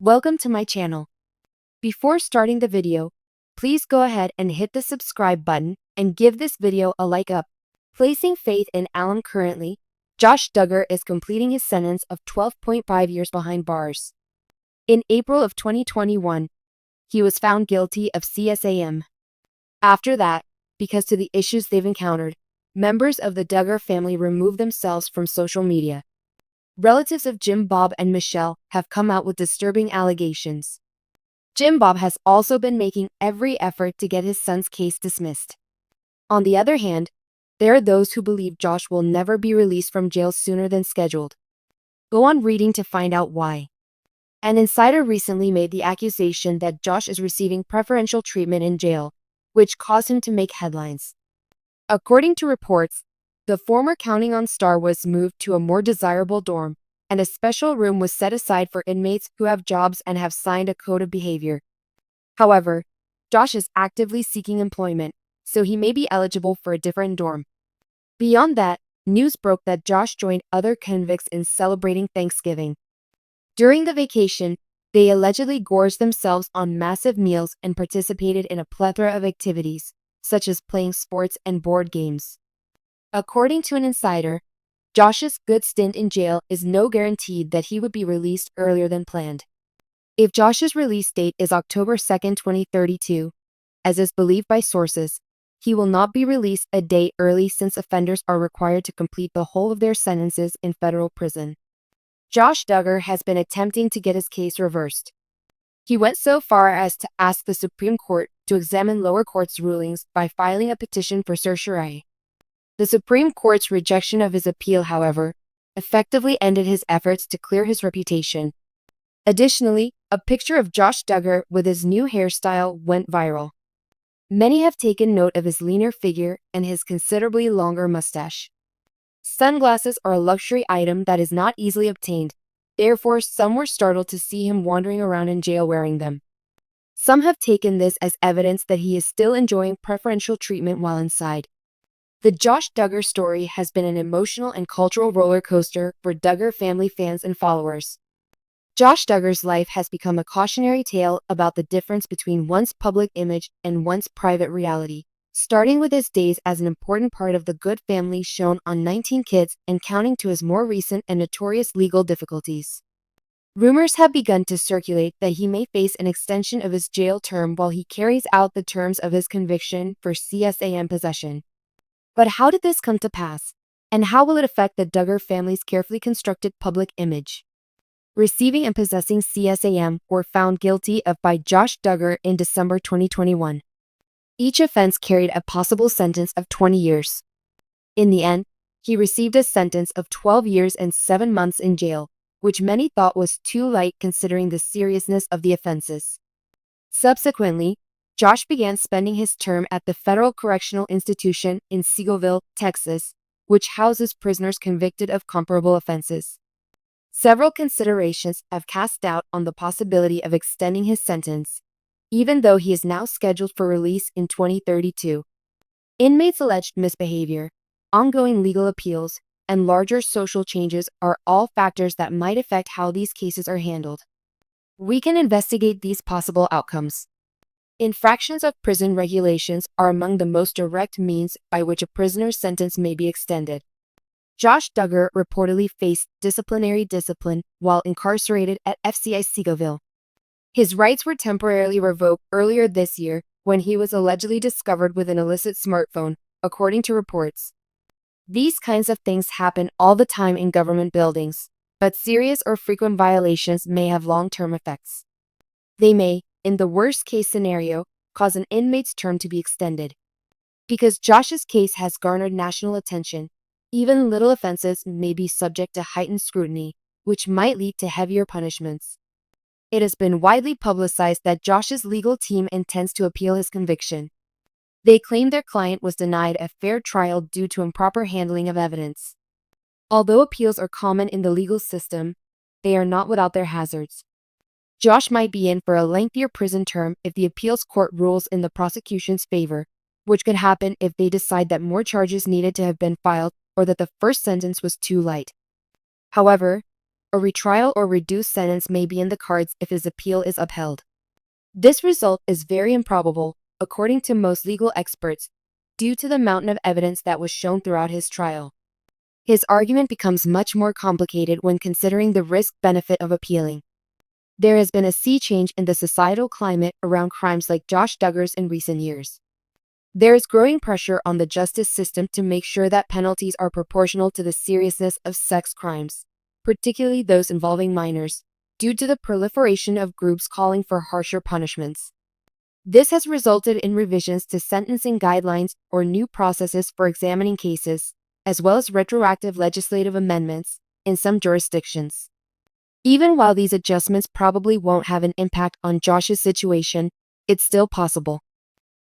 Welcome to my channel. Before starting the video, please go ahead and hit the subscribe button and give this video a like up. Placing faith in Alan currently, Josh Duggar is completing his sentence of 12.5 years behind bars. In April of 2021, he was found guilty of CSAM. After that, because to the issues they've encountered, members of the Duggar family removed themselves from social media. Relatives of Jim Bob and Michelle have come out with disturbing allegations. Jim Bob has also been making every effort to get his son's case dismissed. On the other hand, there are those who believe Josh will never be released from jail sooner than scheduled. Go on reading to find out why. An insider recently made the accusation that Josh is receiving preferential treatment in jail, which caused him to make headlines. According to reports, the former Counting On star was moved to a more desirable dorm, and a special room was set aside for inmates who have jobs and have signed a code of behavior. However, Josh is actively seeking employment, so he may be eligible for a different dorm. Beyond that, news broke that Josh joined other convicts in celebrating Thanksgiving. During the vacation, they allegedly gorged themselves on massive meals and participated in a plethora of activities, such as playing sports and board games. According to an insider, Josh's good stint in jail is no guarantee that he would be released earlier than planned. If Josh's release date is October 2, 2032, as is believed by sources, he will not be released a day early since offenders are required to complete the whole of their sentences in federal prison. Josh Duggar has been attempting to get his case reversed. He went so far as to ask the Supreme Court to examine lower courts' rulings by filing a petition for certiorari. The Supreme Court's rejection of his appeal, however, effectively ended his efforts to clear his reputation. Additionally, a picture of Josh Duggar with his new hairstyle went viral. Many have taken note of his leaner figure and his considerably longer mustache. Sunglasses are a luxury item that is not easily obtained, therefore some were startled to see him wandering around in jail wearing them. Some have taken this as evidence that he is still enjoying preferential treatment while inside. The Josh Duggar story has been an emotional and cultural roller coaster for Duggar family fans and followers. Josh Duggar's life has become a cautionary tale about the difference between one's public image and one's private reality, starting with his days as an important part of the good family shown on 19 Kids and counting to his more recent and notorious legal difficulties. Rumors have begun to circulate that he may face an extension of his jail term while he carries out the terms of his conviction for CSAM possession. But how did this come to pass, and how will it affect the Duggar family's carefully constructed public image? Receiving and possessing CSAM were found guilty of by Josh Duggar in December 2021. Each offense carried a possible sentence of 20 years. In the end, he received a sentence of 12 years and 7 months in jail, which many thought was too light considering the seriousness of the offenses. Subsequently, Josh began spending his term at the Federal Correctional Institution in Seewald, Texas, which houses prisoners convicted of comparable offenses. Several considerations have cast doubt on the possibility of extending his sentence, even though he is now scheduled for release in 2032. Inmates' alleged misbehavior, ongoing legal appeals, and larger social changes are all factors that might affect how these cases are handled. We can investigate these possible outcomes. Infractions of prison regulations are among the most direct means by which a prisoner's sentence may be extended. Josh Duggar reportedly faced disciplinary discipline while incarcerated at FCI Seawald. His rights were temporarily revoked earlier this year when he was allegedly discovered with an illicit smartphone, according to reports. These kinds of things happen all the time in government buildings, but serious or frequent violations may have long-term effects. They may, in the worst-case scenario, cause an inmate's term to be extended. Because Josh's case has garnered national attention, even little offenses may be subject to heightened scrutiny, which might lead to heavier punishments. It has been widely publicized that Josh's legal team intends to appeal his conviction. They claim their client was denied a fair trial due to improper handling of evidence. Although appeals are common in the legal system, they are not without their hazards. Josh might be in for a lengthier prison term if the appeals court rules in the prosecution's favor, which could happen if they decide that more charges needed to have been filed or that the first sentence was too light. However, a retrial or reduced sentence may be in the cards if his appeal is upheld. This result is very improbable, according to most legal experts, due to the mountain of evidence that was shown throughout his trial. His argument becomes much more complicated when considering the risk-benefit of appealing. There has been a sea change in the societal climate around crimes like Josh Duggars in recent years. There is growing pressure on the justice system to make sure that penalties are proportional to the seriousness of sex crimes, particularly those involving minors, due to the proliferation of groups calling for harsher punishments. This has resulted in revisions to sentencing guidelines or new processes for examining cases, as well as retroactive legislative amendments in some jurisdictions. Even while these adjustments probably won't have an impact on Josh's situation, it's still possible.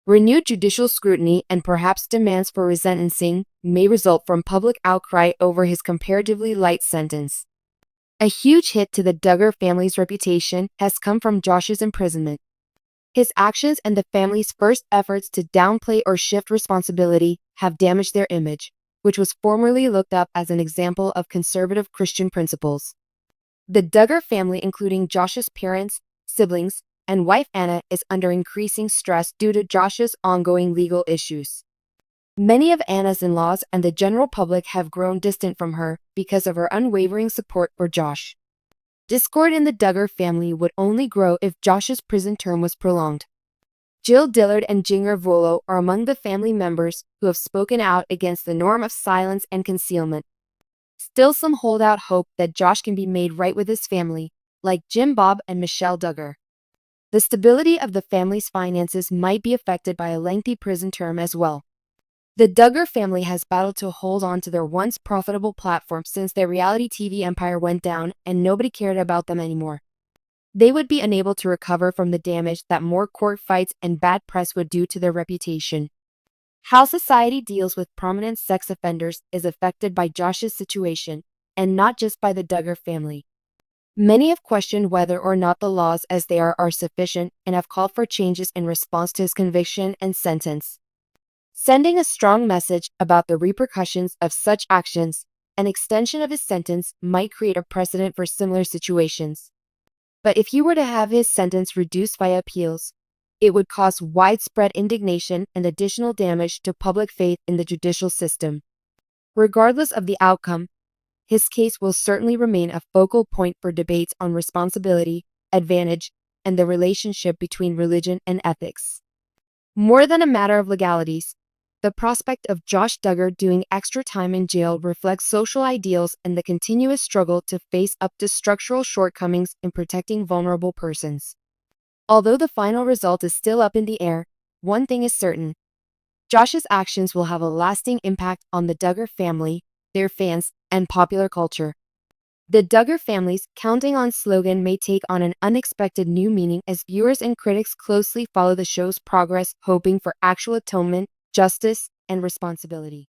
Renewed judicial scrutiny and perhaps demands for resentencing may result from public outcry over his comparatively light sentence. A huge hit to the Duggar family's reputation has come from Josh's imprisonment. His actions and the family's first efforts to downplay or shift responsibility have damaged their image, which was formerly looked up as an example of conservative Christian principles. The Duggar family, including Josh's parents, siblings, and wife Anna, is under increasing stress due to Josh's ongoing legal issues. Many of Anna's in-laws and the general public have grown distant from her because of her unwavering support for Josh. Discord in the Duggar family would only grow if Josh's prison term was prolonged. Dillard and Jinger Vuolo are among the family members who have spoken out against the norm of silence and concealment. Still, some hold out hope that Josh can be made right with his family, like Jim Bob and Michelle Duggar. The stability of the family's finances might be affected by a lengthy prison term as well. The Duggar family has battled to hold on to their once profitable platform since their reality TV empire went down and nobody cared about them anymore. They would be unable to recover from the damage that more court fights and bad press would do to their reputation. How society deals with prominent sex offenders is affected by Josh's situation, and not just by the Duggar family. Many have questioned whether or not the laws as they are sufficient and have called for changes in response to his conviction and sentence. Sending a strong message about the repercussions of such actions, an extension of his sentence might create a precedent for similar situations. But if he were to have his sentence reduced via appeals, it would cause widespread indignation and additional damage to public faith in the judicial system. Regardless of the outcome, his case will certainly remain a focal point for debates on responsibility, advantage, and the relationship between religion and ethics. More than a matter of legalities, the prospect of Josh Duggar doing extra time in jail reflects social ideals and the continuous struggle to face up to structural shortcomings in protecting vulnerable persons. Although the final result is still up in the air, one thing is certain: Josh's actions will have a lasting impact on the Duggar family, their fans, and popular culture. The Duggar family's "Counting on" slogan may take on an unexpected new meaning as viewers and critics closely follow the show's progress, hoping for actual atonement, justice, and responsibility.